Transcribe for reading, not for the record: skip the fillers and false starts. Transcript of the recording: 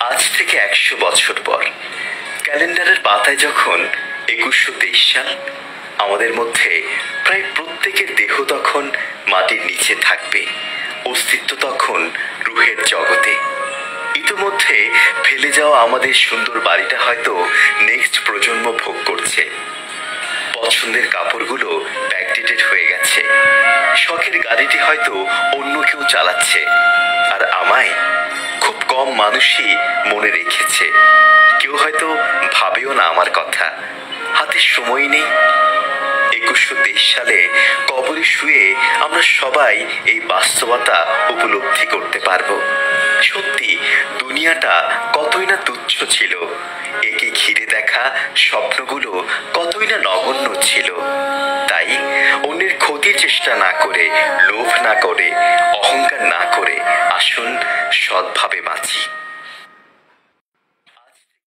আজ থেকে 100 বছর পর ক্যালেন্ডারের পাতায় যখন 2123 সাল, আমাদের মধ্যে প্রায় প্রত্যেকের দেহ তখন মাটির নিচে থাকবে, অস্তিত্ব তখন রুহের জগতে। ইতিমধ্যে ফেলে যাওয়া আমাদের সুন্দর বাড়িটা হয়তো নেক্সট প্রজন্ম ভোগ করছে। পছন্দের কাপড়গুলো ব্যাকডেটেড হয়ে গেছে, শখের গাড়িটি হয়তো অন্য কেউ চালাচ্ছে, আর আমায় খুব কম মানুষই মনে রেখেছে। কেউ হয়তো ভাবেও না আমার কথা, হাতে সময় নেই। 2123 সালে কবরে শুয়ে আমরা সবাই এই বাস্তবতা উপলব্ধি করতে পারবো। সত্যি দুনিয়াটা কতই না তুচ্ছ ছিল, একে ঘিরে দেখা স্বপ্নগুলো কতই না নগণ্য ছিল। তাই অন্যের ক্ষতির চেষ্টা না করে, লোভ না করে, অহংকার না করে আসুন সৎভাবে বাঁচি।